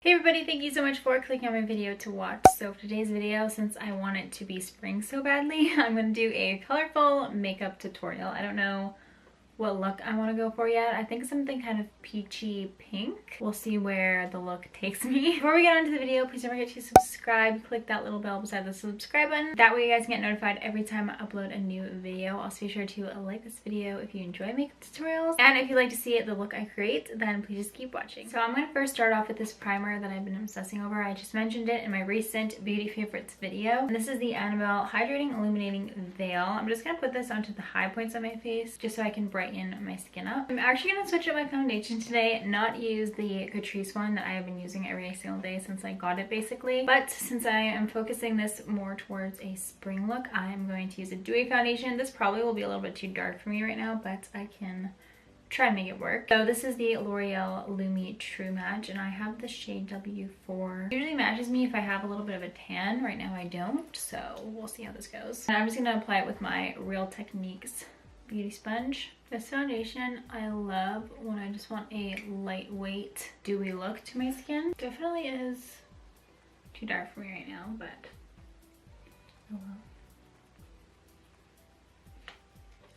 Hey everybody, thank you so much for clicking on my video to watch. So for today's video, since I want it to be spring so badly, I'm going to do a colorful makeup tutorial. I don't know what look I want to go for yet. I think something kind of peachy pink. We'll see where the look takes me. Before we get on to the video, please don't forget to subscribe. Click that little bell beside the subscribe button. That way you guys get notified every time I upload a new video. Also be sure to like this video if you enjoy makeup tutorials. And if you'd like to see the look I create, then please just keep watching. So I'm going to first start off with this primer that I've been obsessing over. I just mentioned it in my recent beauty favorites video. And this is the Annabelle Hydrating Illuminating Veil. I'm just going to put this onto the high points of my face just so I can brighten my skin up. I'm actually going to switch up my foundation today, not use the Catrice one that I have been using every single day since I got it basically. But since I am focusing this more towards a spring look, I'm going to use a dewy foundation. This probably will be a little bit too dark for me right now, but I can try and make it work. So this is the L'Oreal Lumi True Match, and I have the shade W4. It usually matches me if I have a little bit of a tan. Right now I don't, so we'll see how this goes. And I'm just going to apply it with my Real Techniques beauty sponge. This foundation I love when I just want a lightweight dewy look to my skin. Definitely is too dark for me right now, but oh well.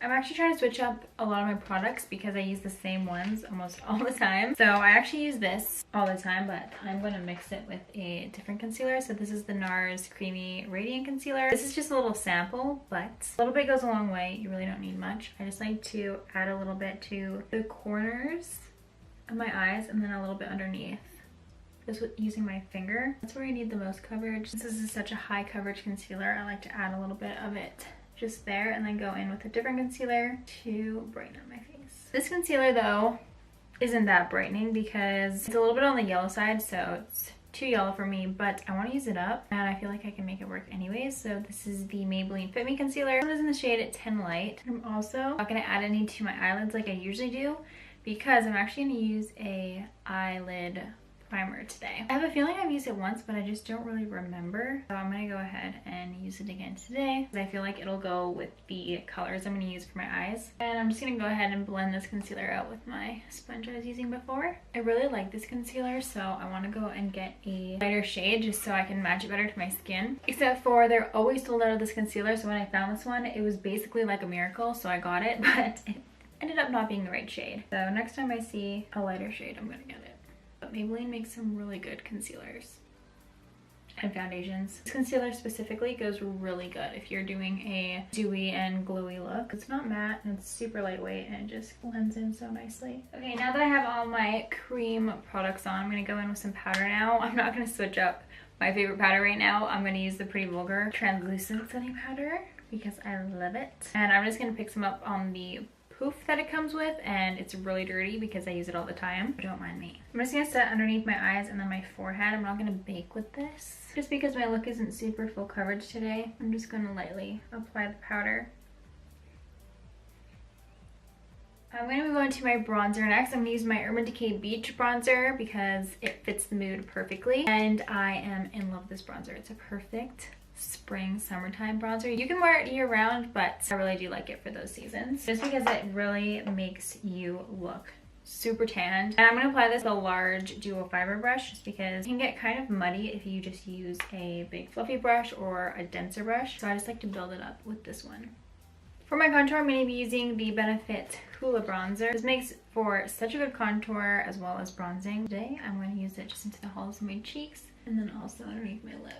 I'm actually trying to switch up a lot of my products because I use the same ones almost all the time. So I actually use this all the time, but I'm going to mix it with a different concealer. So this is the Nars Creamy Radiant Concealer. This is just a little sample, but a little bit goes a long way. You really don't need much. I just like to add a little bit to the corners of my eyes and then a little bit underneath. Just with using my finger. That's where I need the most coverage. This is such a high coverage concealer. I like to add a little bit of it just there and then go in with a different concealer to brighten up my face. This concealer though isn't that brightening because it's a little bit on the yellow side, so it's too yellow for me, but I want to use it up and I feel like I can make it work anyways. So this is the Maybelline Fit Me Concealer. It is in the shade 10 Light. I'm also not going to add any to my eyelids like I usually do because I'm actually going to use a eyelid primer today. I have a feeling I've used it once, but I just don't really remember. So I'm gonna go ahead and use it again today because I feel like it'll go with the colors I'm gonna use for my eyes. And I'm just gonna go ahead and blend this concealer out with my sponge I was using before. I really like this concealer, so I want to go and get a lighter shade just so I can match it better to my skin. Except for they're always sold out of this concealer, so when I found this one, it was basically like a miracle, so I got it, but it ended up not being the right shade. So next time I see a lighter shade, I'm gonna get it. But Maybelline makes some really good concealers and foundations. This concealer specifically goes really good if you're doing a dewy and glowy look. It's not matte and it's super lightweight and it just blends in so nicely. Okay, now that I have all my cream products on, I'm gonna go in with some powder now. I'm not gonna switch up my favorite powder right now. I'm gonna use the Pretty Vulgar translucent setting powder because I love it. And I'm just gonna pick some up on the poof that it comes with, and it's really dirty because I use it all the time. Don't mind me. I'm just gonna set underneath my eyes and then my forehead. I'm not gonna bake with this just because my look isn't super full coverage today. I'm just gonna lightly apply the powder. I'm gonna move on to my bronzer next. I'm gonna use my Urban Decay Beach bronzer because it fits the mood perfectly, and I am in love with this bronzer. It's a perfect spring summertime bronzer. You can wear it year round, but I really do like it for those seasons just because it really makes you look super tanned. And I'm going to apply this with a large dual fiber brush just because it can get kind of muddy if you just use a big fluffy brush or a denser brush, so I just like to build it up with this one. For my contour, I'm going to be using the Benefit Hoola bronzer. This makes for such a good contour as well as bronzing. Today I'm going to use it just into the hollows of my cheeks and then also underneath my lip.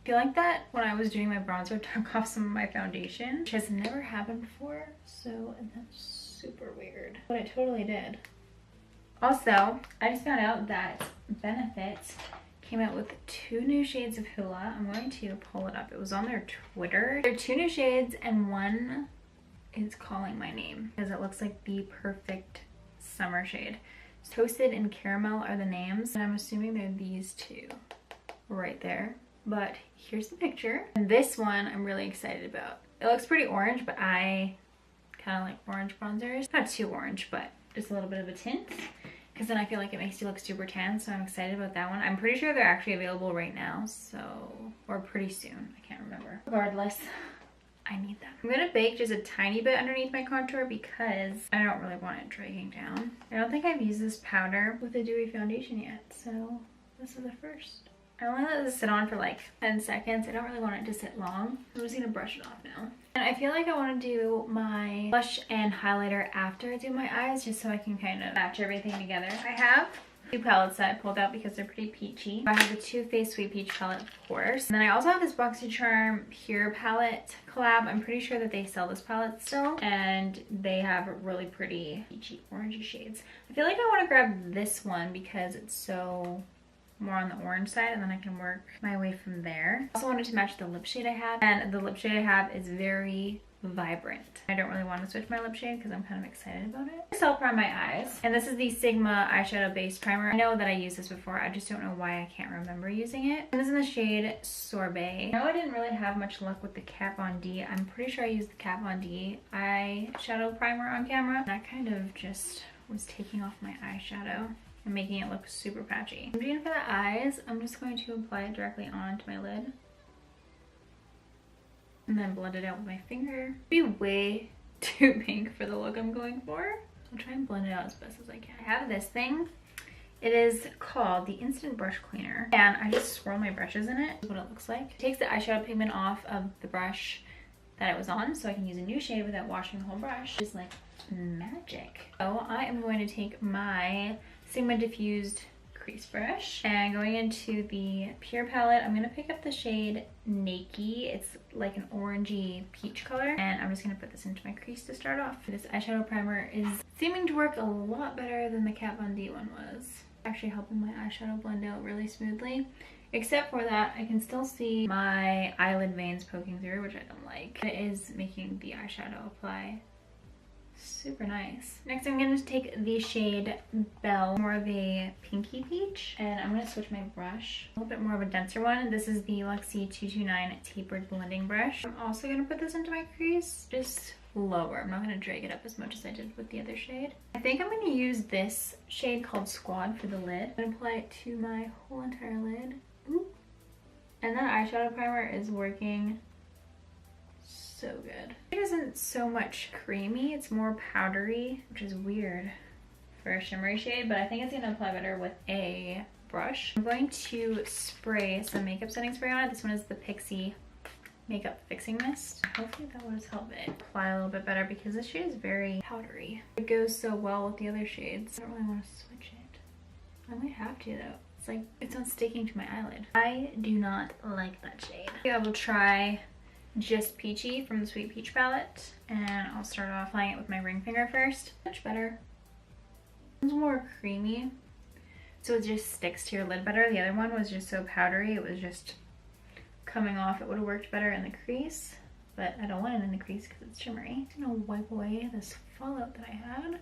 I feel like that when I was doing my bronzer took off some of my foundation, which has never happened before, so that's super weird, but it totally did. Also, I just found out that Benefit came out with 2 new shades of Hoola. I'm going to pull it up. It was on their Twitter. There are 2 new shades and one is calling my name because it looks like the perfect summer shade. Toasted and Caramel are the names, and I'm assuming they're these 2 right there. But here's the picture. And this one I'm really excited about. It looks pretty orange, but I kind of like orange bronzers. Not too orange, but just a little bit of a tint. Because then I feel like it makes you look super tan, so I'm excited about that one. I'm pretty sure they're actually available right now, so, or pretty soon. I can't remember. Regardless, I need that. I'm gonna bake just a tiny bit underneath my contour because I don't really want it dragging down. I don't think I've used this powder with a dewy foundation yet, so This is the first. I only let this sit on for like 10 seconds. I don't really want it to sit long. I'm just gonna brush it off now. And I feel like I want to do my blush and highlighter after I do my eyes, just so I can kind of match everything together. I have two palettes that I pulled out because they're pretty peachy. I have the Too Faced Sweet Peach palette, of course. And then I also have this Boxycharm Pure palette collab. I'm pretty sure that they sell this palette still. And they have really pretty peachy orangey shades. I feel like I want to grab this one because it's so more on the orange side, and then I can work my way from there. I also wanted to match the lip shade I have, and the lip shade I have is very vibrant. I don't really want to switch my lip shade because I'm kind of excited about it. So I'll prime my eyes, and this is the Sigma eyeshadow base primer. I know that I used this before, I just don't know why I can't remember using it. And this is in the shade Sorbet. I know I didn't really have much luck with the Kat Von D. I'm pretty sure I used the Kat Von D eyeshadow primer on camera. That kind of just was taking off my eyeshadow and making it look super patchy. I'm doing for the eyes, I'm just going to apply it directly onto my lid and then blend it out with my finger. It'd be way too pink for the look I'm going for. I'll try and blend it out as best as I can. I have this thing. It is called the Instant Brush Cleaner, and I just swirl my brushes in it. This is what it looks like. It takes the eyeshadow pigment off of the brush that it was on, so I can use a new shade without washing the whole brush. It's like magic. So I am going to take my Sigma Diffused crease brush, and going into the Pure palette, I'm gonna pick up the shade Nakey. It's like an orangey peach color, and I'm just gonna put this into my crease to start off. This eyeshadow primer is seeming to work a lot better than the Kat Von D one was. Actually helping my eyeshadow blend out really smoothly. Except for that, I can still see my eyelid veins poking through, which I don't like. It is making the eyeshadow apply super nice. Next, I'm going to take the shade Belle, more of a pinky peach, and I'm going to switch my brush, a little bit more of a denser one. This is the Luxie 229 tapered blending brush. I'm also going to put this into my crease, just lower. I'm not going to drag it up as much as I did with the other shade. I think I'm going to use this shade called Squad for the lid. I'm going to apply it to my whole entire lid. Ooh. And that eyeshadow primer is working so good. It isn't so much creamy, it's more powdery, which is weird for a shimmery shade, but I think it's gonna apply better with a brush. I'm going to spray some makeup setting spray on it. This one is the Pixi Makeup Fixing Mist. Hopefully that will just help it apply a little bit better because this shade is very powdery. It goes so well with the other shades. I don't really want to switch it. I might have to though. It's like, it's not sticking to my eyelid. I do not like that shade. I will try Just Peachy from the Sweet Peach palette, and I'll start off applying it with my ring finger first. Much better. It's more creamy, so it just sticks to your lid better. The other one was just so powdery, it was just coming off. It would have worked better in the crease, but I don't want it in the crease because it's shimmery. I'm gonna wipe away this fallout that I had. I'm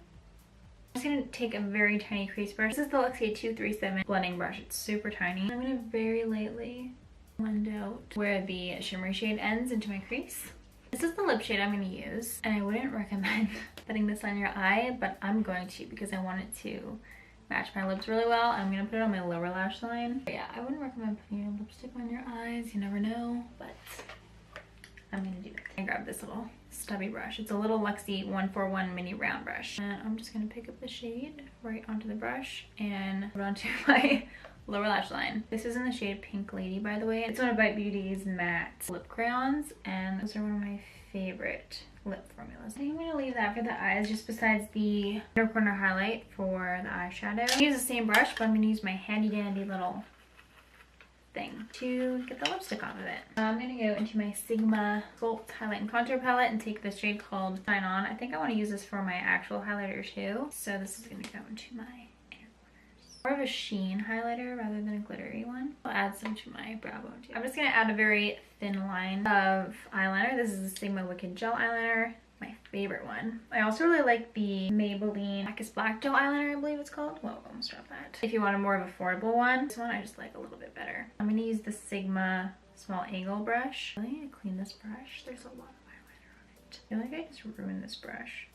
just gonna take a very tiny crease brush. This is the Luxie 237 blending brush. It's super tiny. I'm gonna very lightly blend out where the shimmery shade ends into my crease. This is the lip shade I'm going to use, and I wouldn't recommend putting this on your eye, but I'm going to because I want it to match my lips really well. I'm going to put it on my lower lash line. But yeah, I wouldn't recommend putting your lipstick on your eyes. You never know, but I'm going to do it. I grabbed this little stubby brush. It's a little Luxie 141 mini round brush, and I'm just going to pick up the shade right onto the brush and put it onto my lower lash line. This is in the shade Pink Lady, by the way. It's one of Bite Beauty's matte lip crayons, and those are one of my favorite lip formulas. I think I'm gonna leave that for the eyes, just besides the inner corner highlight for the eyeshadow. I use the same brush, but I'm gonna use my handy dandy little thing to get the lipstick off of it. I'm gonna go into my Sigma Sculpt highlight and contour palette and take the shade called Shine On. I think I want to use this for my actual highlighter too, so this is gonna go into my more of a sheen highlighter rather than a glittery one. I'll add some to my brow bone too. I'm just gonna add a very thin line of eyeliner. This is the Sigma Wicked Gel Eyeliner, my favorite one. I also really like the Maybelline Blackest Black Gel Eyeliner, I believe it's called. Whoa, almost dropped that. If you want a more of an affordable one, this one I just like a little bit better. I'm gonna use the Sigma Small Angle brush. I need to clean this brush. There's a lot of eyeliner on it. I feel like I just ruined this brush.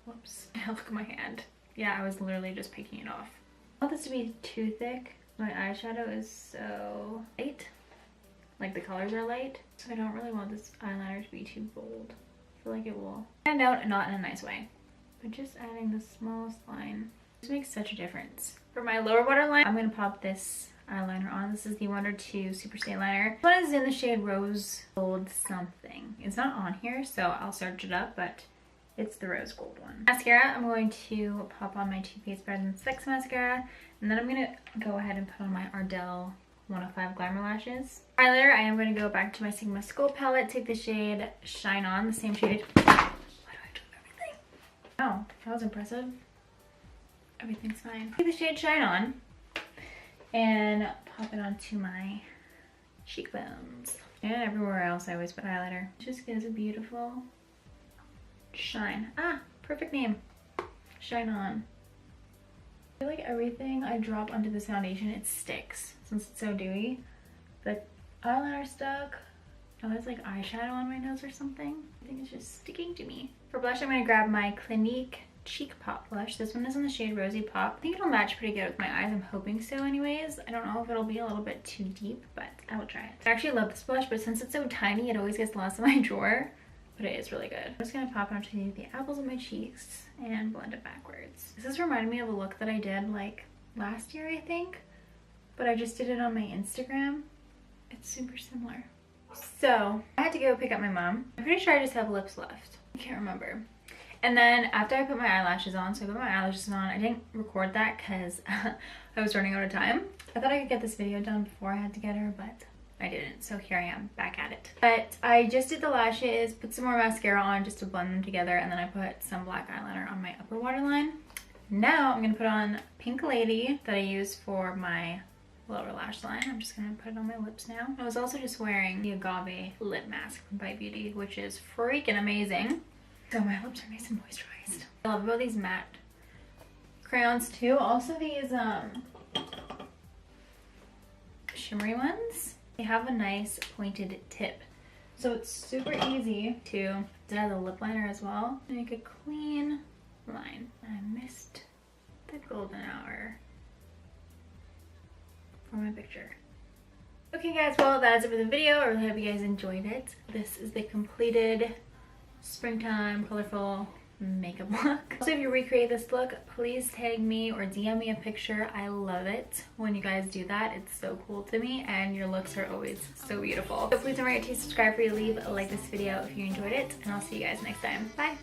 Whoops. Look at my hand. Yeah, I was literally just picking it off. I want this to be too thick. My eyeshadow is so light. Like the colors are light. So I don't really want this eyeliner to be too bold. I feel like it will stand out and not in a nice way. But just adding the smallest line. This makes such a difference. For my lower waterline, I'm going to pop this eyeliner on. This is the Wunder 2 Super Stay Liner. This one is in the shade Rose Gold something. It's not on here, so I'll search it up, but it's the rose gold one. Mascara, I'm going to pop on my Too Faced Better Than Sex mascara, and then I'm going to go ahead and put on my Ardell 105 Glamour lashes. Eyeliner, I am going to go back to my Sigma Sculpt palette, take the shade Shine On, the same shade. Why do I do everything? Oh, that was impressive. Everything's fine. Take the shade Shine On and pop it onto my cheekbones. And everywhere else I always put highlighter. It just gives a beautiful shine. Ah, perfect name. Shine On. I feel like everything I drop onto this foundation, it sticks since it's so dewy. The eyeliner stuck. Oh, there's like eyeshadow on my nose or something. I think it's just sticking to me. For blush, I'm gonna grab my Clinique Cheek Pop blush. This one is in the shade Rosy Pop. I think it'll match pretty good with my eyes. I'm hoping so anyways. I don't know if it'll be a little bit too deep, but I will try it. I actually love this blush, but since it's so tiny, it always gets lost in my drawer. But it is really good. I'm just gonna pop it onto the apples of my cheeks and blend it backwards. This is reminding me of a look that I did like last year, I think. But I just did it on my Instagram. It's super similar. So, I had to go pick up my mom. I'm pretty sure I just have lips left. I can't remember. And then after I put my eyelashes on, so I put my eyelashes on, I didn't record that because I was running out of time. I thought I could get this video done before I had to get her, but I didn't. So here I am, back at it. But I just did the lashes, put some more mascara on just to blend them together, and then I put some black eyeliner on my upper waterline. Now I'm going to put on Pink Lady that I use for my lower lash line. I'm just going to put it on my lips now. I was also just wearing the Agave lip mask from Bite Beauty, which is freaking amazing. So my lips are nice and moisturized. I love about these matte crayons too. Also these shimmery ones. They have a nice pointed tip. So it's super easy to add the lip liner as well. Make a clean line. I missed the golden hour for my picture. Okay guys, well that is it for the video. I really hope you guys enjoyed it. This is the completed springtime colorful makeup look. Also, if you recreate this look, please tag me or DM me a picture. I love it when you guys do that. It's so cool to me and your looks are always so beautiful. So please don't forget to subscribe for you, leave a like this video if you enjoyed it, and I'll see you guys next time. Bye!